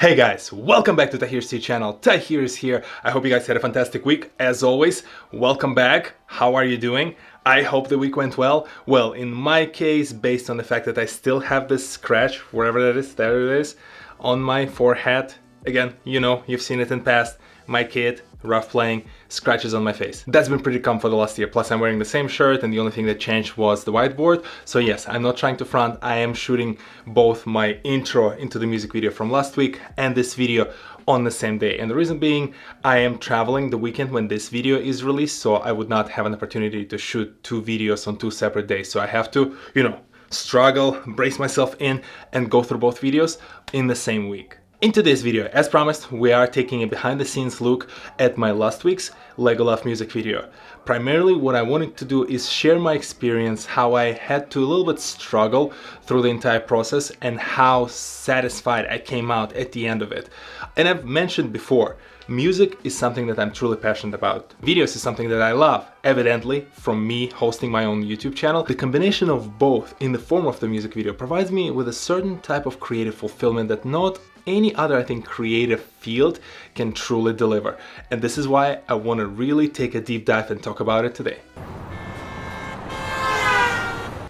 Hey guys, welcome back to TohirT channel. Tahir is here. I hope you guys had a fantastic week. As always, welcome back. How are you doing? I hope the week went well. Well, in my case, based on the fact that I still have this scratch, wherever that is, there it is, on my forehead. Again, you know, you've seen it in past. My kid, rough playing, scratches on my face. That's been pretty common for the last year. Plus I'm wearing the same shirt and the only thing that changed was the whiteboard. So yes, I'm not trying to front. I am shooting both my intro into the music video from last week and this video on the same day. And the reason being, I am traveling the weekend when this video is released, so I would not have an opportunity to shoot two videos on two separate days. So I have to, struggle, brace myself in and go through both videos in the same week. In today's video, as promised, we are taking a behind-the-scenes look at my last week's Lego Love music video. Primarily what I wanted to do is share my experience, how I had to a little bit struggle through the entire process and how satisfied I came out at the end of it. And I've mentioned before, music is something that I'm truly passionate about. Videos is something that I love. Evidently, from me hosting my own YouTube channel, the combination of both in the form of the music video provides me with a certain type of creative fulfillment that not any other, I think, creative field can truly deliver. And this is why I want to really take a deep dive and talk about it today.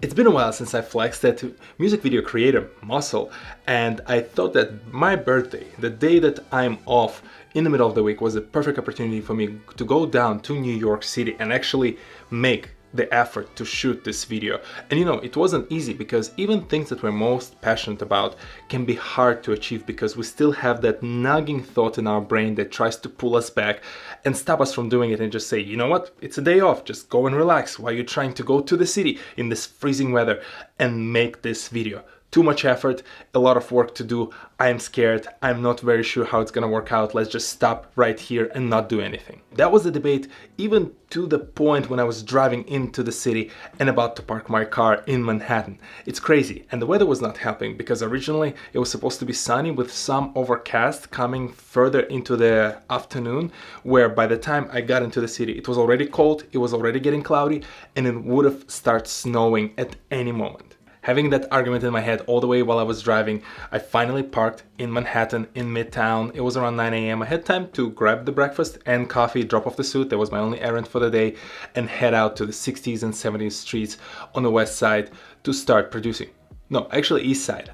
It's been a while since I flexed that music video creator muscle, and I thought that my birthday, the day that I'm off in the middle of the week, was a perfect opportunity for me to go down to New York City and actually make the effort to shoot this video. And it wasn't easy because even things that we're most passionate about can be hard to achieve because we still have that nagging thought in our brain that tries to pull us back and stop us from doing it and just say, you know what, it's a day off, just go and relax while you're trying to go to the city in this freezing weather and make this video. Too much effort, a lot of work to do. I'm scared, I'm not very sure how it's gonna work out. Let's just stop right here and not do anything. That was the debate even to the point when I was driving into the city and about to park my car in Manhattan. It's crazy, and the weather was not helping because originally it was supposed to be sunny with some overcast coming further into the afternoon, where by the time I got into the city it was already cold, it was already getting cloudy, and it would have started snowing at any moment. Having that argument in my head all the way while I was driving, I finally parked in Manhattan, in Midtown. It was around 9 a.m. I had time to grab the breakfast and coffee, drop off the suit, that was my only errand for the day, and head out to the 60s and 70s streets on the west side to start producing. No, actually east side.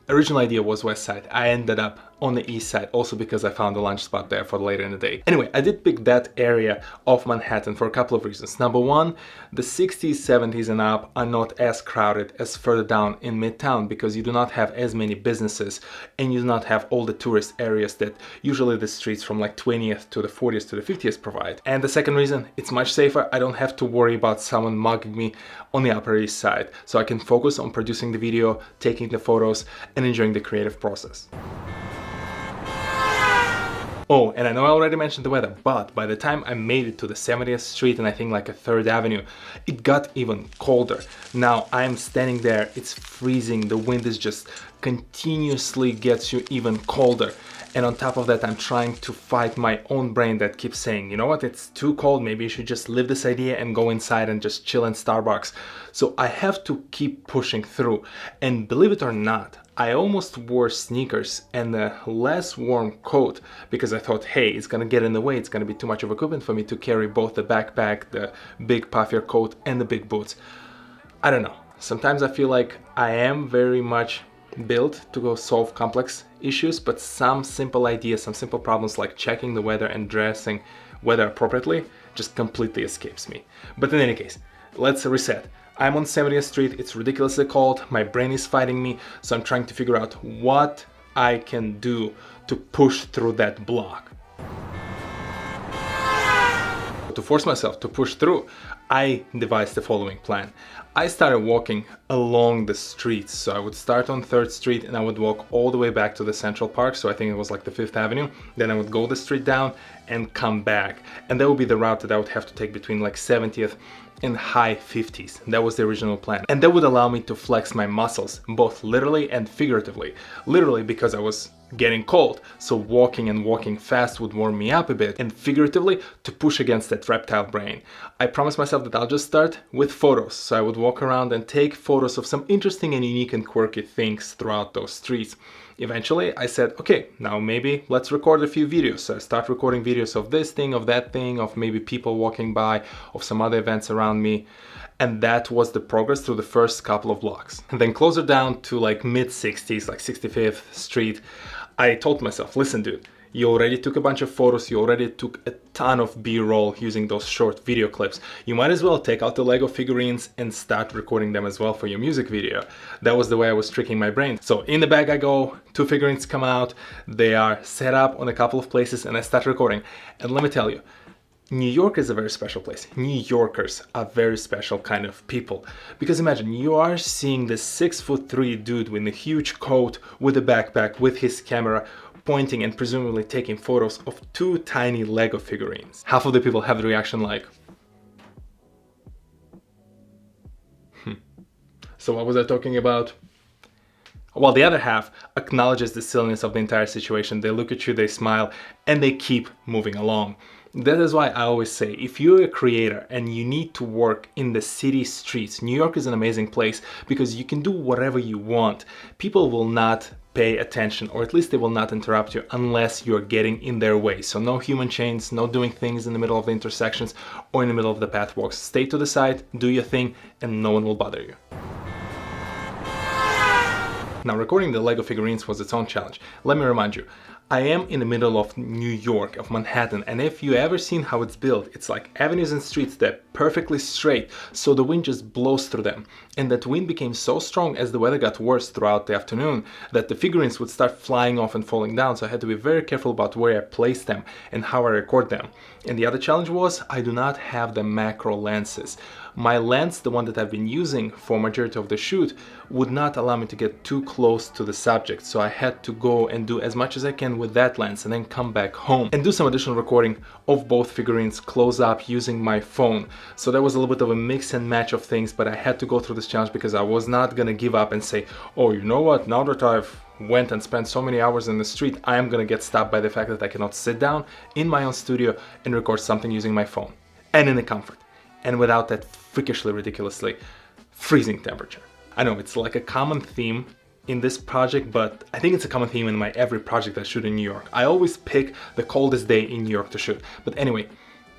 Original idea was west side. I ended up on the east side also because I found a lunch spot there for later in the day. Anyway, I did pick that area of Manhattan for a couple of reasons. Number one, the 60s, 70s and up are not as crowded as further down in Midtown because you do not have as many businesses and you do not have all the tourist areas that usually the streets from like 20th to the 40th to the 50th provide. And the second reason, it's much safer. I don't have to worry about someone mugging me on the Upper East Side. So I can focus on producing the video, taking the photos and enjoying the creative process. Oh, and I know I already mentioned the weather, but by the time I made it to the 70th Street and I think like a 3rd Avenue, it got even colder. Now I'm standing there, it's freezing, the wind is just continuously gets you even colder. And on top of that, I'm trying to fight my own brain that keeps saying, you know what, it's too cold, maybe you should just leave this idea and go inside and just chill in Starbucks. So I have to keep pushing through. And believe it or not, I almost wore sneakers and a less warm coat because I thought, hey, it's gonna get in the way, it's gonna be too much of equipment for me to carry both the backpack, the big puffier coat and the big boots. I don't know, sometimes I feel like I am very much built to go solve complex issues, but some simple ideas, some simple problems like checking the weather and dressing weather appropriately just completely escapes me. But in any case, let's reset. I'm on 70th Street, it's ridiculously cold, my brain is fighting me, so I'm trying to figure out what I can do to push through that block. To force myself to push through, I devised the following plan. I started walking along the streets, so I would start on 3rd Street and I would walk all the way back to the Central Park, so I think it was like the 5th Avenue, then I would go the street down and come back, and that would be the route that I would have to take between like 70th and high 50s. That was the original plan, and that would allow me to flex my muscles both literally and figuratively. Literally because I was getting cold, so walking and walking fast would warm me up a bit, and figuratively to push against that reptile brain. I promised myself that I'll just start with photos, so I would walk around and take photos of some interesting and unique and quirky things throughout those streets. Eventually, I said, okay, now maybe let's record a few videos. So I start recording videos of this thing, of that thing, of maybe people walking by, of some other events around me. And that was the progress through the first couple of blocks. And then closer down to like mid-60s, like 65th Street, I told myself, listen, dude, you already took a bunch of photos, you already took a ton of B-roll using those short video clips. You might as well take out the Lego figurines and start recording them as well for your music video. That was the way I was tricking my brain. So in the bag I go, 2 figurines come out, they are set up on a couple of places, and I start recording. And let me tell you, New York is a very special place. New Yorkers are very special kind of people. Because imagine, you are seeing this 6'3" dude with a huge coat, with a backpack, with his camera, pointing and presumably taking photos of 2 tiny Lego figurines. Half of the people have the reaction like, so what was I talking about? While the other half acknowledges the silliness of the entire situation. They look at you, they smile, and they keep moving along. That is why I always say, if you're a creator and you need to work in the city streets, New York is an amazing place because you can do whatever you want. People will not pay attention, or at least they will not interrupt you unless you're getting in their way. So no human chains, no doing things in the middle of the intersections or in the middle of the path walks. Stay to the side, do your thing, and no one will bother you. Now, recording the Lego figurines was its own challenge. Let me remind you, I am in the middle of New York, of Manhattan, and if you ever seen how it's built, it's like avenues and streets that are perfectly straight, so the wind just blows through them. And that wind became so strong as the weather got worse throughout the afternoon that the figurines would start flying off and falling down, so I had to be very careful about where I place them and how I record them. And the other challenge was, I do not have the macro lenses. My lens, the one that I've been using for majority of the shoot, would not allow me to get too close to the subject, so I had to go and do as much as I can with that lens and then come back home and do some additional recording of both figurines close up using my phone. So that was a little bit of a mix and match of things, but I had to go through this challenge because I was not gonna give up and say, oh, you know what, now that I've went and spent so many hours in the street, I am gonna get stopped by the fact that I cannot sit down in my own studio and record something using my phone and in the comfort and without that freakishly ridiculously freezing temperature. I know it's like a common theme in this project, but I think it's a common theme in my every project I shoot in New York. I always pick the coldest day in New York to shoot. But anyway,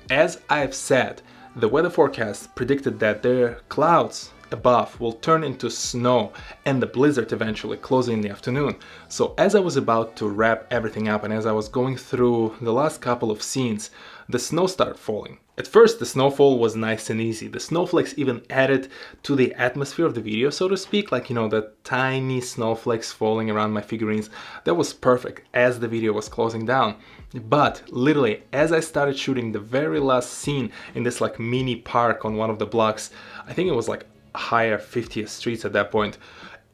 as I've said, the weather forecast predicted that the clouds above will turn into snow and the blizzard eventually closing in the afternoon. So as I was about to wrap everything up and as I was going through the last couple of scenes, the snow started falling. At first the snowfall was nice and easy. The snowflakes even added to the atmosphere of the video, so to speak, like, you know, the tiny snowflakes falling around my figurines. That was perfect as the video was closing down. But literally as I started shooting the very last scene in this like mini park on one of the blocks, I think it was like higher 50th streets at that point,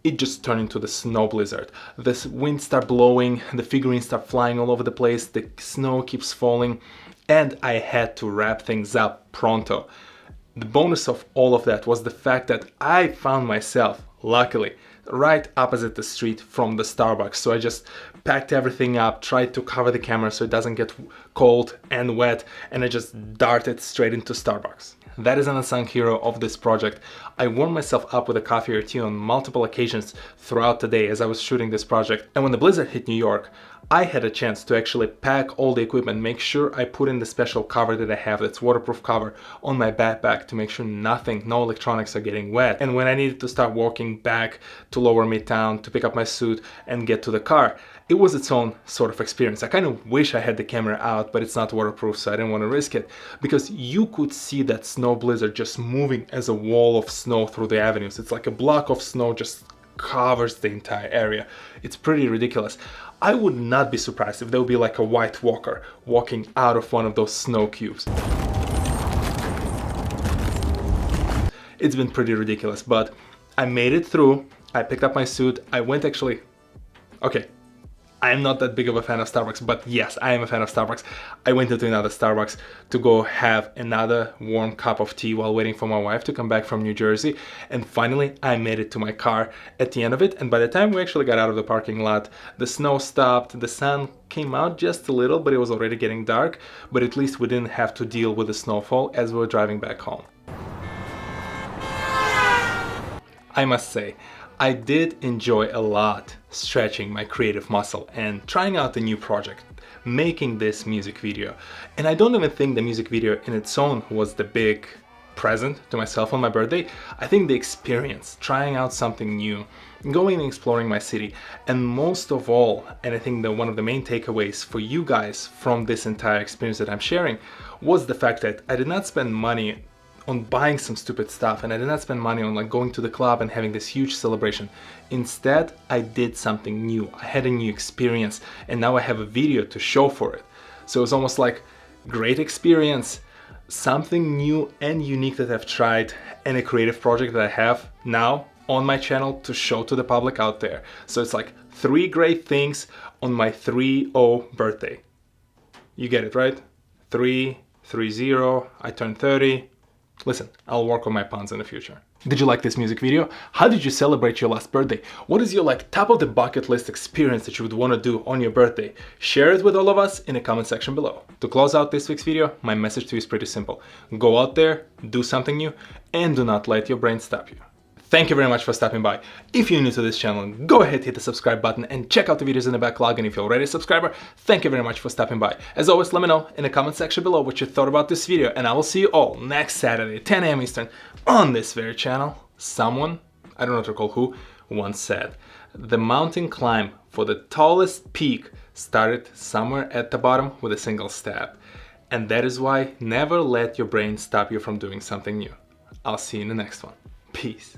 it just turned into the snow blizzard. The wind started blowing, the figurines start flying all over the place, the snow keeps falling, and I had to wrap things up pronto. The bonus of all of that was the fact that I found myself, luckily, right opposite the street from the Starbucks. So I just packed everything up, tried to cover the camera so it doesn't get cold and wet, and I just darted straight into Starbucks. That is an unsung hero of this project. I warmed myself up with a coffee or tea on multiple occasions throughout the day as I was shooting this project. And when the blizzard hit New York, I had a chance to actually pack all the equipment, make sure I put in the special cover that I have, that's waterproof cover, on my backpack to make sure nothing, no electronics are getting wet. And when I needed to start walking back to Lower Midtown to pick up my suit and get to the car, it was its own sort of experience. I kind of wish I had the camera out, but it's not waterproof, so I didn't want to risk it, because you could see that snow blizzard just moving as a wall of snow through the avenues. It's like a block of snow just covers the entire area. It's pretty ridiculous. I would not be surprised if there would be like a white walker walking out of one of those snow cubes. It's been pretty ridiculous, but I made it through. I picked up my suit. I went actually... Okay, I'm not that big of a fan of Starbucks, but yes, I am a fan of Starbucks. I went into another Starbucks to go have another warm cup of tea while waiting for my wife to come back from New Jersey. And finally, I made it to my car at the end of it. And by the time we actually got out of the parking lot, the snow stopped, the sun came out just a little, but it was already getting dark. But at least we didn't have to deal with the snowfall as we were driving back home. I must say, I did enjoy a lot stretching my creative muscle and trying out a new project, making this music video. And I don't even think the music video in its own was the big present to myself on my birthday. I think the experience, trying out something new, going and exploring my city, and most of all, and I think that one of the main takeaways for you guys from this entire experience that I'm sharing was the fact that I did not spend money on buying some stupid stuff, and I did not spend money on like going to the club and having this huge celebration. Instead, I did something new. I had a new experience, and now I have a video to show for it. So it's almost like great experience, something new and unique that I've tried, and a creative project that I have now on my channel to show to the public out there. So it's like 3 great things on my 3-0 birthday. You get it, right? 3-0, I turned 30. Listen, I'll work on my puns in the future. Did you like this music video? How did you celebrate your last birthday? What is your like top of the bucket list experience that you would want to do on your birthday? Share it with all of us in the comment section below. To close out this week's video, my message to you is pretty simple. Go out there, do something new, and do not let your brain stop you. Thank you very much for stopping by. If you're new to this channel, go ahead, hit the subscribe button and check out the videos in the backlog. And if you're already a subscriber, thank you very much for stopping by. As always, let me know in the comment section below what you thought about this video, and I will see you all next Saturday, 10 AM Eastern, on this very channel. Someone, I don't know to recall who, once said, the mountain climb for the tallest peak started somewhere at the bottom with a single step. And that is why never let your brain stop you from doing something new. I'll see you in the next one. Peace.